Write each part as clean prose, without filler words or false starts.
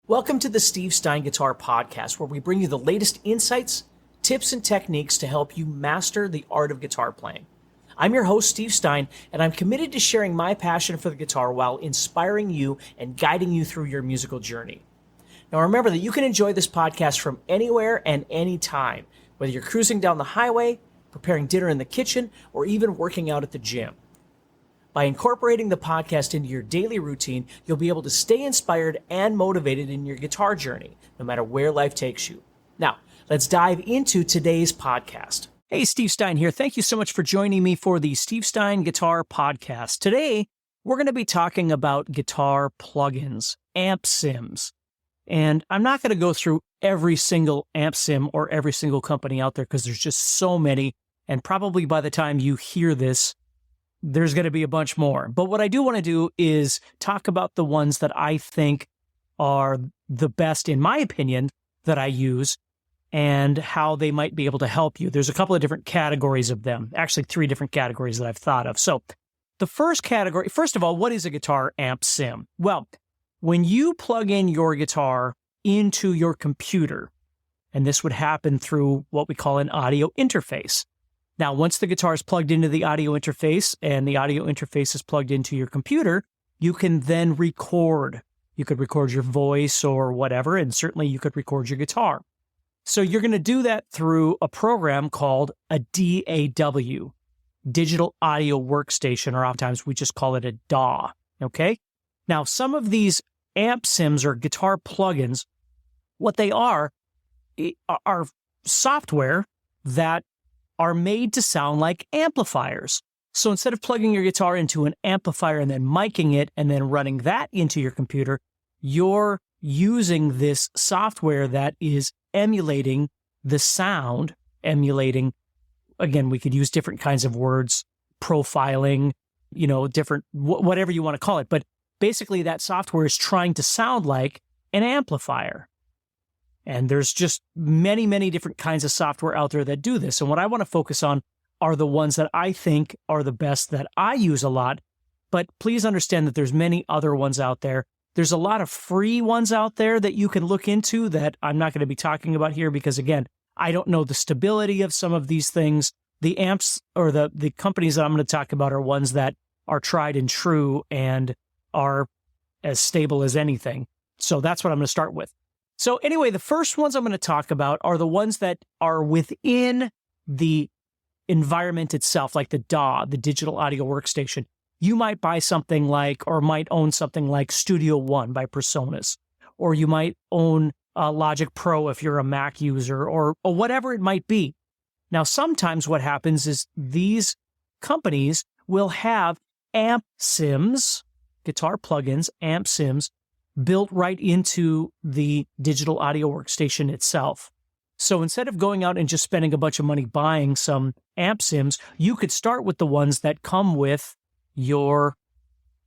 Welcome to the Steve Stine Guitar Podcast, where we bring you the latest insights, tips, and techniques to help you master the art of guitar playing. I'm your host, Steve Stine, and I'm committed to sharing my passion for the guitar while inspiring you and guiding you through your musical journey. Now remember that you can enjoy this podcast from anywhere and anytime, whether you're cruising down the highway, preparing dinner in the kitchen, or even working out at the gym. By incorporating the podcast into your daily routine, you'll be able to stay inspired and motivated in your guitar journey, no matter where life takes you. Now, let's dive into today's podcast. Hey, Steve Stine here. Thank you so much for joining me for the Steve Stine Guitar Podcast. Today, we're going to be talking about guitar plugins, amp sims. And I'm not going to go through every single amp sim or every single company out there because there's just so many. And probably by the time you hear this, there's going to be a bunch more. But what I do want to do is talk about the ones that I think are the best, in my opinion, that I use and how they might be able to help you. There's a couple of different categories of them, actually 3 different categories that I've thought of. So the first category, first of all, what is a guitar amp sim? Well, when you plug in your guitar into your computer, and this would happen through what we call an audio interface. Now, once the guitar is plugged into the audio interface and the audio interface is plugged into your computer, you can then record. You could record your voice or whatever, and certainly you could record your guitar. So you're going to do that through a program called a DAW, Digital Audio Workstation, or oftentimes we just call it a DAW, okay? Now, some of these amp sims or guitar plugins, what they are software that are made to sound like amplifiers. So instead of plugging your guitar into an amplifier and then miking it and then running that into your computer, you're using this software that is emulating the sound, again, we could use different kinds of words, profiling, different, whatever you want to call it. But basically that software is trying to sound like an amplifier. And there's just many, many different kinds of software out there that do this. And what I want to focus on are the ones that I think are the best that I use a lot. But please understand that there's many other ones out there. There's a lot of free ones out there that you can look into that I'm not going to be talking about here because, again, I don't know the stability of some of these things. The amps or the companies that I'm going to talk about are ones that are tried and true and are as stable as anything. So that's what I'm going to start with. So anyway, the first ones I'm going to talk about are the ones that are within the environment itself, like the DAW, the Digital Audio Workstation. You might buy something like, or might own something like Studio One by Presonus, or you might own Logic Pro if you're a Mac user, or whatever it might be. Now, sometimes what happens is these companies will have amp sims, guitar plugins, amp sims, built right into the Digital Audio Workstation itself. So instead of going out and just spending a bunch of money buying some amp sims, you could start with the ones that come with your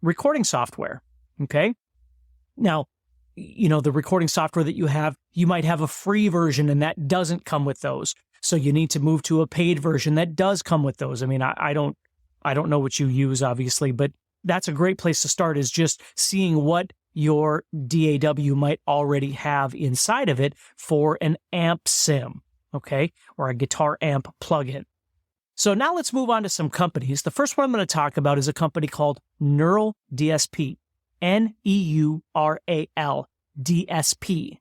recording software, okay? Now, the recording software that you have, you might have a free version and that doesn't come with those. So you need to move to a paid version that does come with those. I mean, I don't know what you use, obviously, but that's a great place to start, is just seeing what your DAW might already have inside of it for an amp sim, okay, or a guitar amp plugin. So now let's move on to some companies. The first one I'm going to talk about is a company called Neural DSP, Neural DSP.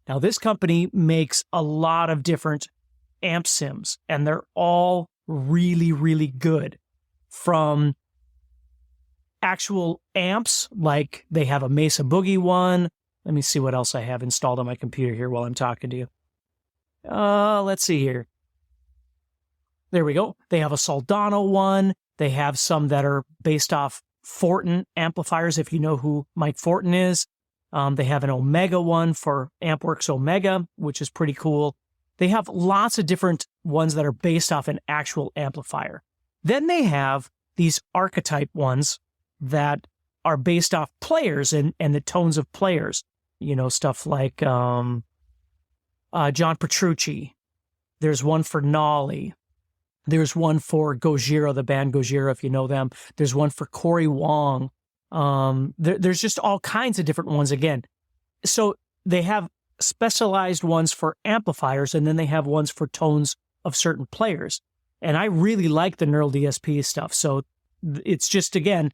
Now this company makes a lot of different amp sims, and they're all really, really good. From actual amps, like they have a Mesa Boogie one. Let me see what else I have installed on my computer here while I'm talking to you. Let's see here. There we go. They have a Soldano one. They have some that are based off Fortin amplifiers, if you know who Mike Fortin is. They have an Omega one for AmpWorks Omega, which is pretty cool. They have lots of different ones that are based off an actual amplifier. Then they have these archetype ones that are based off players and the tones of players. Stuff like John Petrucci. There's one for Nolly. There's one for Gojira, the band Gojira, if you know them. There's one for Corey Wong. There's just all kinds of different ones again. So they have specialized ones for amplifiers, and then they have ones for tones of certain players. And I really like the Neural DSP stuff. So it's just, again,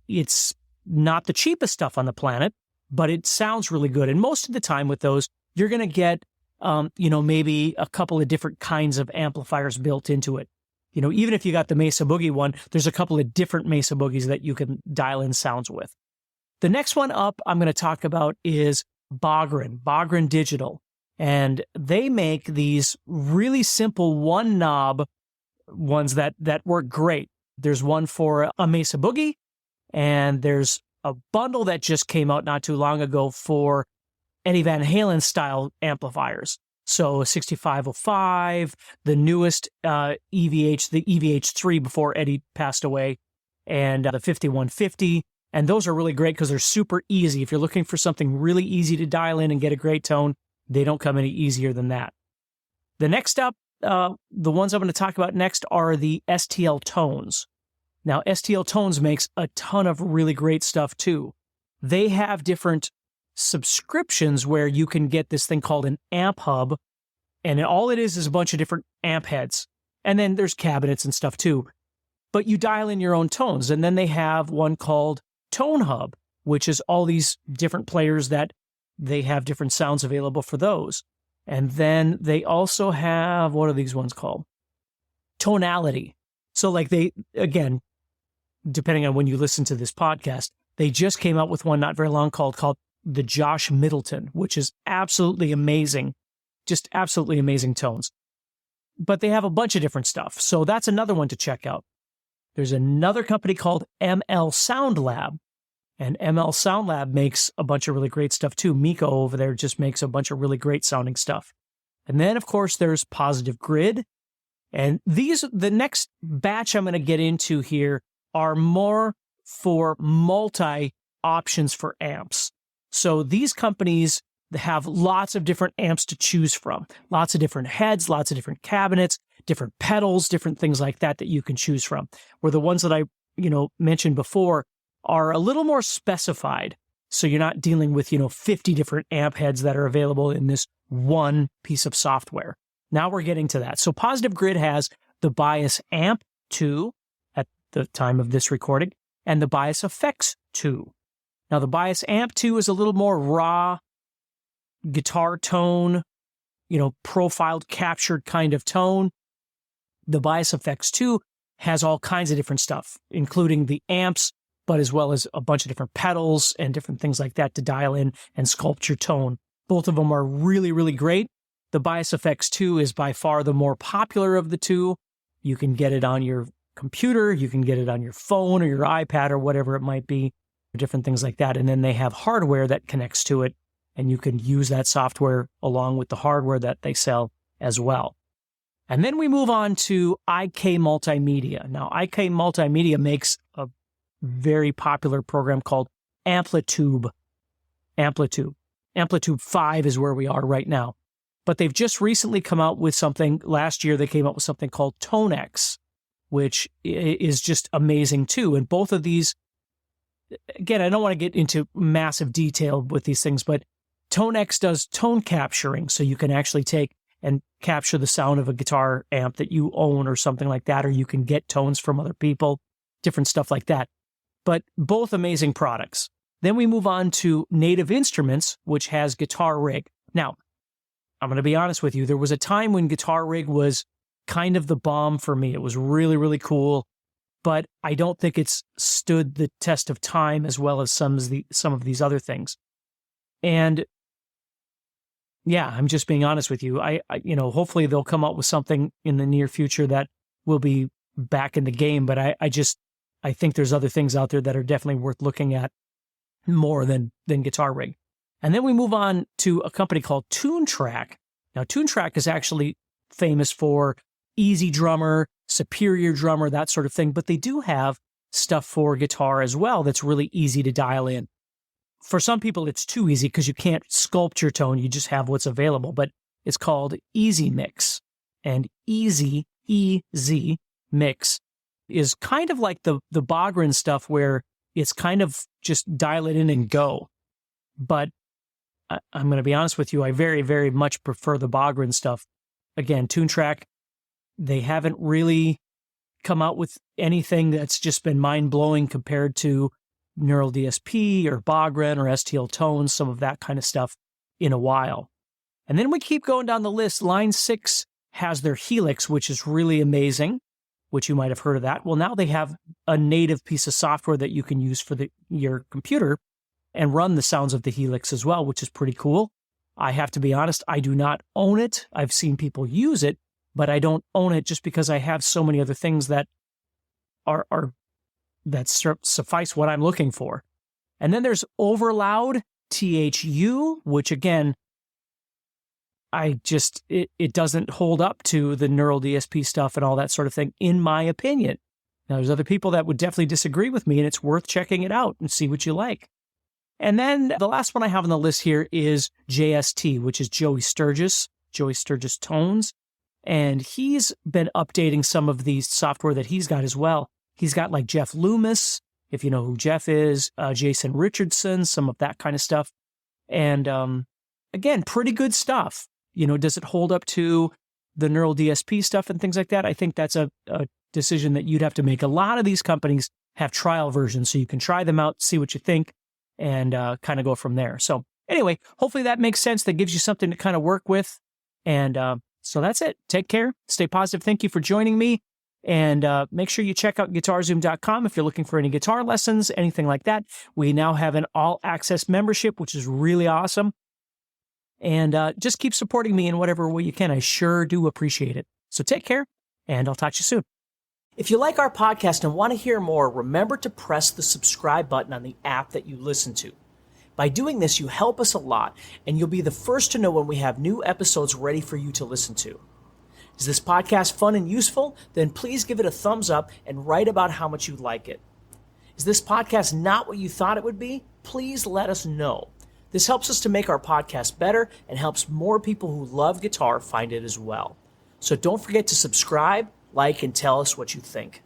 it's not the cheapest stuff on the planet, but it sounds really good. And most of the time with those, you're going to get, maybe a couple of different kinds of amplifiers built into it. Even if you got the Mesa Boogie one, there's a couple of different Mesa Boogies that you can dial in sounds with. The next one up I'm going to talk about is Bogren Digital. And they make these really simple one knob ones that work great. There's one for a Mesa Boogie, and there's a bundle that just came out not too long ago for Eddie Van Halen style amplifiers. So 6505, the newest the EVH3 before Eddie passed away, and the 5150. And those are really great because they're super easy. If you're looking for something really easy to dial in and get a great tone, they don't come any easier than that. The next up, the ones I'm going to talk about next are the STL Tones. Now, STL Tones makes a ton of really great stuff too. They have different subscriptions where you can get this thing called an amp hub, and all it is a bunch of different amp heads. And then there's cabinets and stuff too. But you dial in your own tones. And then they have one called Tone Hub, which is all these different players that they have different sounds available for those. And then they also have, what are these ones called? Tonality. So like they, again, depending on when you listen to this podcast, they just came out with one not very long called the Josh Middleton, which is absolutely amazing. Just absolutely amazing tones. But they have a bunch of different stuff. So that's another one to check out. There's another company called ML Sound Lab. And ML Sound Lab makes a bunch of really great stuff too. Miko over there just makes a bunch of really great sounding stuff. And then, of course, there's Positive Grid. And the next batch I'm going to get into here are more for multi options for amps. So these companies have lots of different amps to choose from, lots of different heads, lots of different cabinets, different pedals, different things like that you can choose from. Where the ones that I, mentioned before are a little more specified. So you're not dealing with, 50 different amp heads that are available in this one piece of software. Now we're getting to that. So Positive Grid has the Bias Amp 2 at the time of this recording and the Bias Effects 2. Now the Bias Amp 2 is a little more raw guitar tone, profiled, captured kind of tone. The Bias Effects 2 has all kinds of different stuff, including the amps, but as well as a bunch of different pedals and different things like that to dial in and sculpt your tone. Both of them are really, really great. The Bias Effects 2 is by far the more popular of the two. You can get it on your computer, you can get it on your phone or your iPad or whatever it might be, different things like that. And then they have hardware that connects to it, and you can use that software along with the hardware that they sell as well. And then we move on to IK Multimedia. Now, IK Multimedia makes a very popular program called Amplitude. Amplitude 5 is where we are right now. But they've just recently come out with something. Last year, they came out with something called ToneX, which is just amazing too. And both of these, again, I don't want to get into massive detail with these things, but ToneX does tone capturing. So you can actually take and capture the sound of a guitar amp that you own or something like that, or you can get tones from other people, different stuff like that. But both amazing products. Then we move on to Native Instruments, which has Guitar Rig. Now, I'm going to be honest with you. There was a time when Guitar Rig was kind of the bomb for me. It was really, really cool, but I don't think it's stood the test of time as well as some of these other things. And yeah, I'm just being honest with you. I hopefully they'll come up with something in the near future that will be back in the game. But I think there's other things out there that are definitely worth looking at more than Guitar Rig. And then we move on to a company called TuneTrack. Now, TuneTrack is actually famous for Easy Drummer, Superior Drummer, that sort of thing. But they do have stuff for guitar as well that's really easy to dial in. For some people, it's too easy because you can't sculpt your tone. You just have what's available. But it's called Easy Mix. And Easy Mix is kind of like the Bogren stuff where it's kind of just dial it in and go. But I'm going to be honest with you, I very, very much prefer the Bogren stuff. Again, TuneTrack, they haven't really come out with anything that's just been mind-blowing compared to Neural DSP or Bogren or STL Tones, some of that kind of stuff in a while. And then we keep going down the list. Line 6 has their Helix, which is really amazing, which you might have heard of that. Well, now they have a native piece of software that you can use for your computer and run the sounds of the Helix as well, which is pretty cool. I have to be honest, I do not own it. I've seen people use it, but I don't own it just because I have so many other things that that suffice what I'm looking for. And then there's Overloud THU, which again, it doesn't hold up to the Neural DSP stuff and all that sort of thing, in my opinion. Now, there's other people that would definitely disagree with me, and it's worth checking it out and see what you like. And then the last one I have on the list here is JST, which is Joey Sturgis Tones. And he's been updating some of the software that he's got as well. He's got like Jeff Loomis, if you know who Jeff is, Jason Richardson, some of that kind of stuff. And again, pretty good stuff. Does it hold up to the Neural DSP stuff and things like that? I think that's a decision that you'd have to make. A lot of these companies have trial versions, so you can try them out, see what you think, and kind of go from there. So anyway, hopefully that makes sense. That gives you something to kind of work with. And so that's it. Take care. Stay positive. Thank you for joining me. And make sure you check out guitarzoom.com if you're looking for any guitar lessons, anything like that. We now have an all-access membership, which is really awesome. And just keep supporting me in whatever way you can. I sure do appreciate it. So take care, and I'll talk to you soon. If you like our podcast and want to hear more, remember to press the subscribe button on the app that you listen to. By doing this, you help us a lot, and you'll be the first to know when we have new episodes ready for you to listen to. Is this podcast fun and useful? Then please give it a thumbs up and write about how much you like it. Is this podcast not what you thought it would be? Please let us know. This helps us to make our podcast better and helps more people who love guitar find it as well. So don't forget to subscribe, like, and tell us what you think.